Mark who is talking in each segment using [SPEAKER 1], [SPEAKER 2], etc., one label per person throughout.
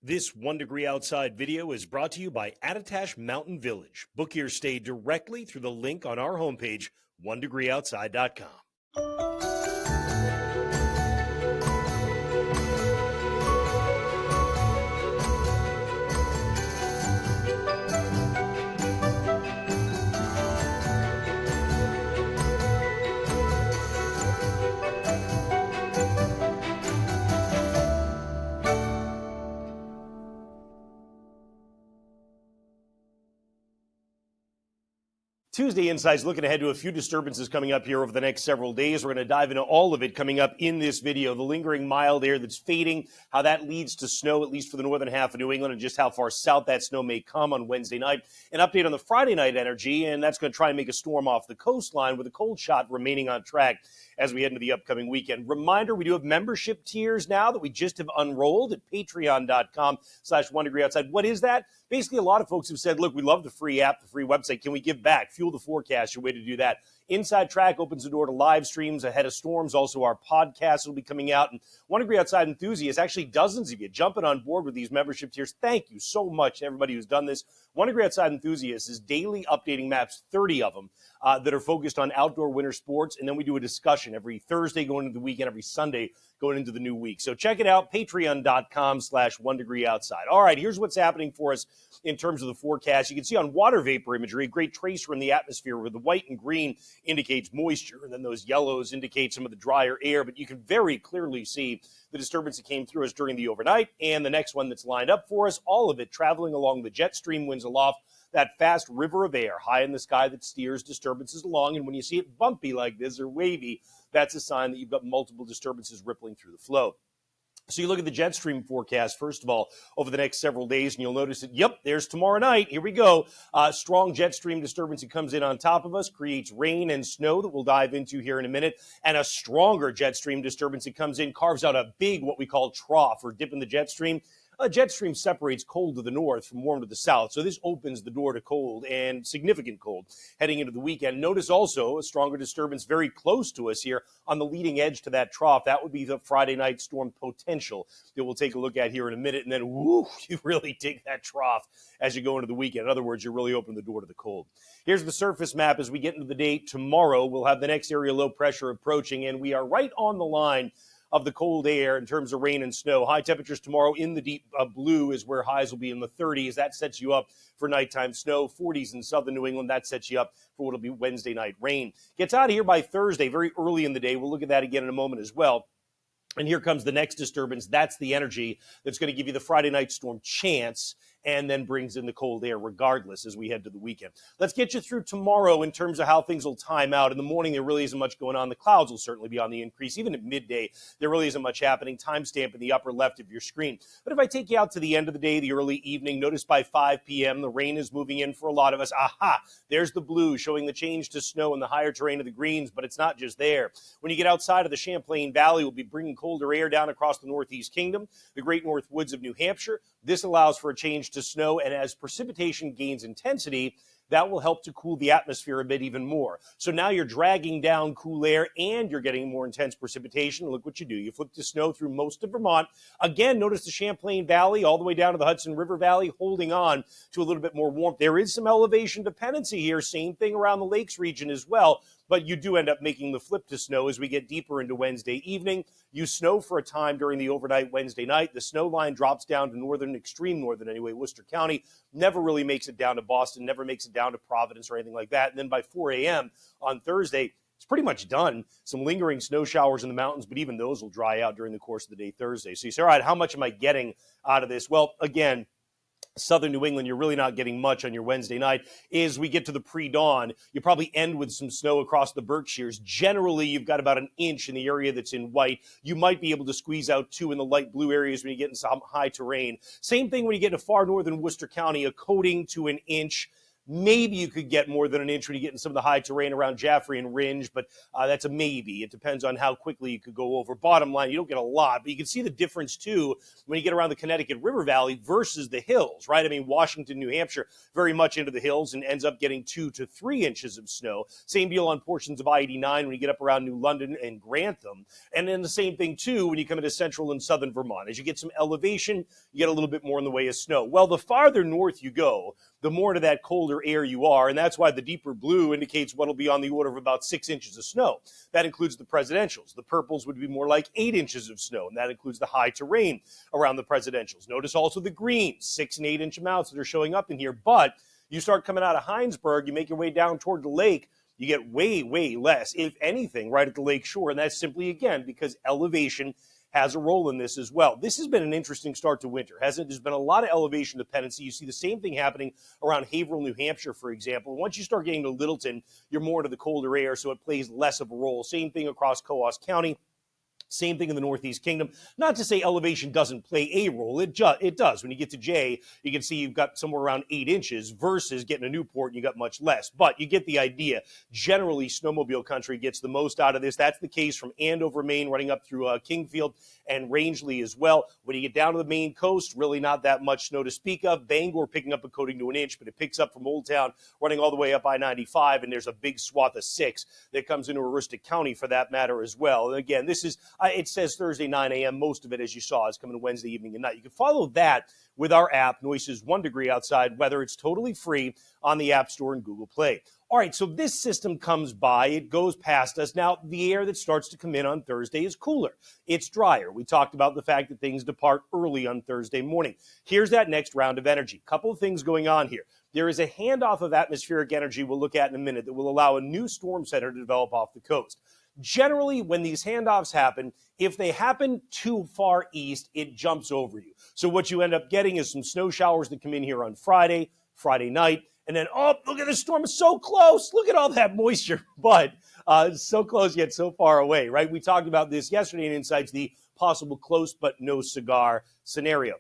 [SPEAKER 1] This 1 Degree Outside video is brought to you by Attitash Mountain Village. Book your stay directly through the link on our homepage, onedegreeoutside.com. Tuesday Insights looking ahead to a few disturbances coming up here over the next several days. We're going to dive into all of it coming up in this video. The lingering mild air that's fading, how that leads to snow, at least for the northern half of New England, and just how far south that snow may come on Wednesday night. An update on the Friday night energy, and that's going to try and make a storm off the coastline with a cold shot remaining on track as we head into the upcoming weekend. Reminder, we do have membership tiers now that we just have unrolled at patreon.com/1degreeoutside. What is that? Basically, a lot of folks have said, look, we love the free app, the free website. Can we give back? Fuel the forecast, your way to do that. Inside Track opens the door to live streams ahead of storms. Also, our podcast will be coming out. And 1 Degree Outside enthusiasts, actually dozens of you jumping on board with these membership tiers. Thank you so much to everybody who's done this. 1 Degree Outside enthusiasts is daily updating maps, 30 of them, that are focused on outdoor winter sports. And then we do a discussion every Thursday going into the weekend, every Sunday going into the new week. So check it out, patreon.com/1degreeoutside. All right, here's what's happening for us in terms of the forecast. You can see on water vapor imagery, a great tracer in the atmosphere where the white and green indicates moisture, and then those yellows indicate some of the drier air. But you can very clearly see the disturbance that came through us during the overnight, and the next one that's lined up for us, all of it traveling along the jet stream winds aloft, that fast river of air high in the sky that steers disturbances along. And when you see it bumpy like this or wavy, that's a sign that you've got multiple disturbances rippling through the flow. So you look at the jet stream forecast, first of all, over the next several days, and you'll notice that, yep, there's tomorrow night. Here we go. Strong jet stream disturbance that comes in on top of us, creates rain and snow that we'll dive into here in a minute. And a stronger jet stream disturbance that comes in, carves out a big, what we call trough or dip in the jet stream. A jet stream separates cold to the north from warm to the south. So this opens the door to cold and significant cold heading into the weekend. Notice also a stronger disturbance very close to us here on the leading edge to that trough. That would be the Friday night storm potential that we'll take a look at here in a minute. And then, whoo, you really dig that trough as you go into the weekend. In other words, you're really opening the door to the cold. Here's the surface map as we get into the day tomorrow. We'll have the next area low pressure approaching, and we are right on the line of the cold air in terms of rain and snow. High temperatures tomorrow in the deep blue is where highs will be in the 30s. That sets you up for nighttime snow. 40s in southern New England. That sets you up for what will be Wednesday night rain. Gets out of here by Thursday, very early in the day. We'll look at that again in a moment as well. And here comes the next disturbance. That's the energy that's going to give you the Friday night storm chance and then brings in the cold air regardless as we head to the weekend. Let's get you through tomorrow in terms of how things will time out. In the morning, there really isn't much going on. The clouds will certainly be on the increase. Even at midday, there really isn't much happening. Timestamp in the upper left of your screen. But if I take you out to the end of the day, the early evening, notice by 5 p.m., the rain is moving in for a lot of us. Aha, there's the blue showing the change to snow in the higher terrain of the greens, but it's not just there. When you get outside of the Champlain Valley, we'll be bringing colder air down across the Northeast Kingdom, the Great North Woods of New Hampshire. This allows for a change to snow, and as precipitation gains intensity, that will help to cool the atmosphere a bit even more. So now you're dragging down cool air and you're getting more intense precipitation. Look what you do. You flip to snow through most of Vermont. Again, notice the Champlain Valley all the way down to the Hudson River Valley holding on to a little bit more warmth. There is some elevation dependency here. Same thing around the Lakes region as well. But you do end up making the flip to snow as we get deeper into Wednesday evening. You snow for a time during the overnight Wednesday night. The snow line drops down to northern, extreme northern anyway, Worcester County. Never really makes it down to Boston, never makes it down to Providence or anything like that. And then by 4 a.m. on Thursday, it's pretty much done. Some lingering snow showers in the mountains, but even those will dry out during the course of the day Thursday. So you say, all right, how much am I getting out of this? Well, again, southern New England, you're really not getting much on your Wednesday night. As we get to the pre-dawn, you probably end with some snow across the Berkshires. Generally, you've got about an inch in the area that's in white. You might be able to squeeze out 2 in the light blue areas when you get into some high terrain. Same thing when you get to far northern Worcester County, a coating to an inch. Maybe you could get more than an inch when you get in some of the high terrain around Jaffrey and Ringe, but that's a maybe. It depends on how quickly you could go over. Bottom line, you don't get a lot, but you can see the difference too when you get around the Connecticut River Valley versus the hills, right? I mean, Washington, New Hampshire, very much into the hills and ends up getting 2 to 3 inches of snow. Same deal on portions of I-89 when you get up around New London and Grantham. And then the same thing too when you come into central and southern Vermont. As you get some elevation, you get a little bit more in the way of snow. Well, the farther north you go, the more into that colder air you are, and that's why the deeper blue indicates what'll be on the order of about 6 inches of snow. That includes the presidentials. The purples would be more like 8 inches of snow, and that includes the high terrain around the presidentials. Notice also the greens, 6 and 8 inch amounts that are showing up in here, but you start coming out of Heinsberg, you make your way down toward the lake, you get way, way less, if anything, right at the lake shore, and that's simply, again, because elevation has a role in this as well. This has been an interesting start to winter, hasn't it? There's been a lot of elevation dependency. You see the same thing happening around Haverhill, New Hampshire, for example. Once you start getting to Littleton, you're more into the colder air, so it plays less of a role. Same thing across Coos County. Same thing in the Northeast Kingdom. Not to say elevation doesn't play a role. It does. When you get to Jay, you can see you've got somewhere around 8 inches versus getting to Newport and you got much less. But you get the idea. Generally, snowmobile country gets the most out of this. That's the case from Andover, Maine, running up through Kingfield and Rangeley as well. When you get down to the Maine coast, really not that much snow to speak of. Bangor picking up a coating to an inch, but it picks up from Old Town, running all the way up I-95, and there's a big swath of 6 that comes into Aroostook County for that matter as well. And again, this is it says Thursday 9 a.m. Most of it, as you saw, is coming Wednesday evening and night. You can follow that with our app, Noyes' 1 degree outside weather. It's totally free on the App Store and Google Play. All right, so this system comes by. It goes past us. Now, the air that starts to come in on Thursday is cooler. It's drier. We talked about the fact that things depart early on Thursday morning. Here's that next round of energy. Couple of things going on here. There is a handoff of atmospheric energy we'll look at in a minute that will allow a new storm center to develop off the coast. Generally, when these handoffs happen, if they happen too far east, it jumps over you. So what you end up getting is some snow showers that come in here on Friday night, and then, oh, look at the storm, it's so close. Look at all that moisture, but so close yet so far away, right? We talked about this yesterday in Insights, the possible close but no cigar scenario.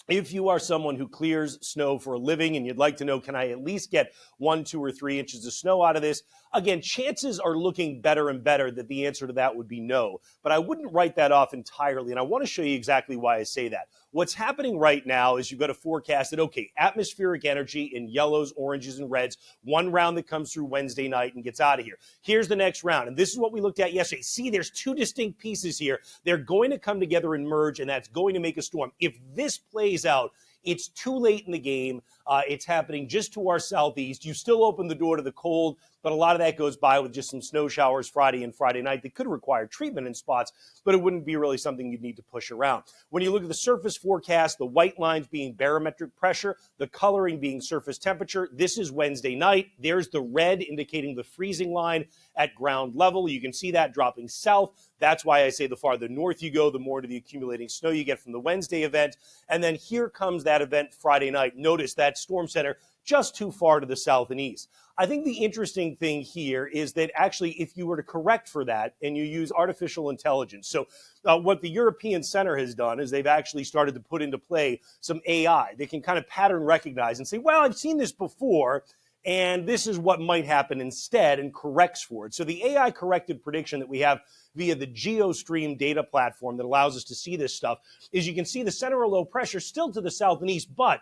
[SPEAKER 1] If you are someone who clears snow for a living and you'd like to know, can I at least get 1, 2, or 3 inches of snow out of this? Again, chances are looking better and better that the answer to that would be no. But I wouldn't write that off entirely, and I want to show you exactly why I say that. What's happening right now is you've got to forecast that, okay, atmospheric energy in yellows, oranges, and reds, one round that comes through Wednesday night and gets out of here. Here's the next round, and this is what we looked at yesterday. See, there's 2 distinct pieces here. They're going to come together and merge, and that's going to make a storm. If this plays out, it's too late in the game. It's happening just to our southeast. You still open the door to the cold, but a lot of that goes by with just some snow showers Friday and Friday night that could require treatment in spots, but it wouldn't be really something you'd need to push around. When you look at the surface forecast, the white lines being barometric pressure, the coloring being surface temperature, this is Wednesday night. There's the red indicating the freezing line at ground level. You can see that dropping south. That's why I say the farther north you go, the more to the accumulating snow you get from the Wednesday event. And then here comes that event Friday night. Notice that storm center just too far to the south and east. I think the interesting thing here is that actually if you were to correct for that and you use artificial intelligence, so what the European Center has done is they've actually started to put into play some AI. They can kind of pattern recognize and say, well, I've seen this before, and this is what might happen instead, and corrects for it. So the AI corrected prediction that we have via the GeoStream data platform that allows us to see this stuff is you can see the center of low pressure still to the south and east, but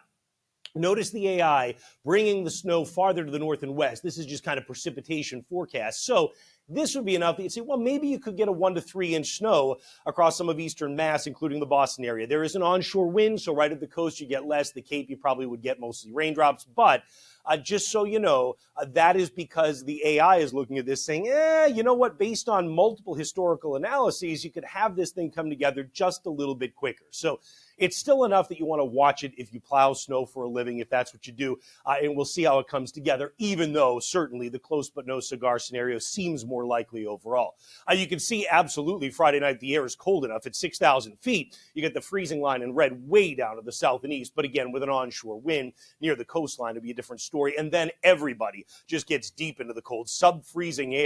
[SPEAKER 1] notice the AI bringing the snow farther to the north and west. This is just kind of precipitation forecast. So this would be enough that you'd say, well, maybe you could get a 1 to 3 inch snow across some of eastern Mass, including the Boston area. There is an onshore wind, so right at the coast you get less. The Cape you probably would get mostly raindrops, but just so you know, that is because the AI is looking at this saying, you know what, based on multiple historical analyses, you could have this thing come together just a little bit quicker. So it's still enough that you want to watch it if you plow snow for a living, if that's what you do, and we'll see how it comes together, even though certainly the close but no cigar scenario seems more likely overall. You can see absolutely Friday night the air is cold enough at 6,000 feet. You get the freezing line in red way down to the south and east, but again, with an onshore wind near the coastline, it'd be a different story. And then everybody just gets deep into the cold, sub-zero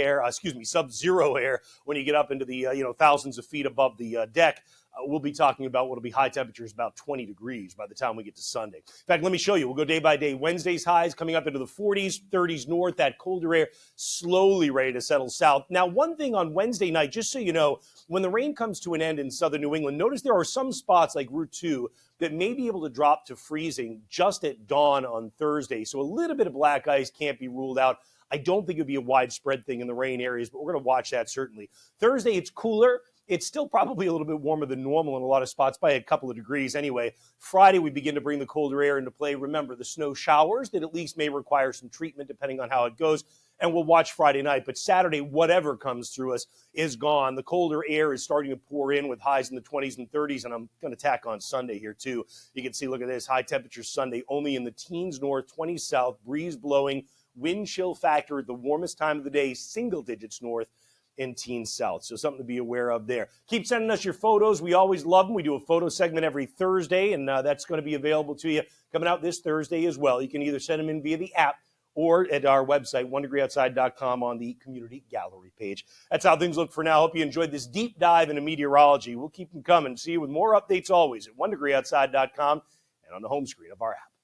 [SPEAKER 1] air when you get up into the thousands of feet above the deck. we'll be talking about what'll be high temperatures about 20 degrees by the time we get to Sunday. In fact, let me show you. We'll go day by day. Wednesday's highs coming up into the 40s, 30s north. That colder air slowly ready to settle south. Now, one thing on Wednesday night, just so you know, when the rain comes to an end in southern New England, notice there are some spots like Route 2 that may be able to drop to freezing just at dawn on Thursday. So a little bit of black ice can't be ruled out. I don't think it would be a widespread thing in the rain areas, but we're going to watch that certainly. Thursday, it's cooler. It's still probably a little bit warmer than normal in a lot of spots by a couple of degrees anyway. Friday, we begin to bring the colder air into play. Remember, the snow showers that at least may require some treatment depending on how it goes. And we'll watch Friday night. But Saturday, whatever comes through us is gone. The colder air is starting to pour in with highs in the 20s and 30s. And I'm going to tack on Sunday here, too. You can see, look at this, high temperatures Sunday only in the teens north, 20s south, breeze blowing, wind chill factor at the warmest time of the day, single digits north and teens south. So something to be aware of there. Keep sending us your photos. We always love them. We do a photo segment every Thursday, and that's going to be available to you coming out this Thursday as well. You can either send them in via the app or at our website, onedegreeoutside.com on the community gallery page. That's how things look for now. Hope you enjoyed this deep dive into meteorology. We'll keep them coming. See you with more updates always at onedegreeoutside.com and on the home screen of our app.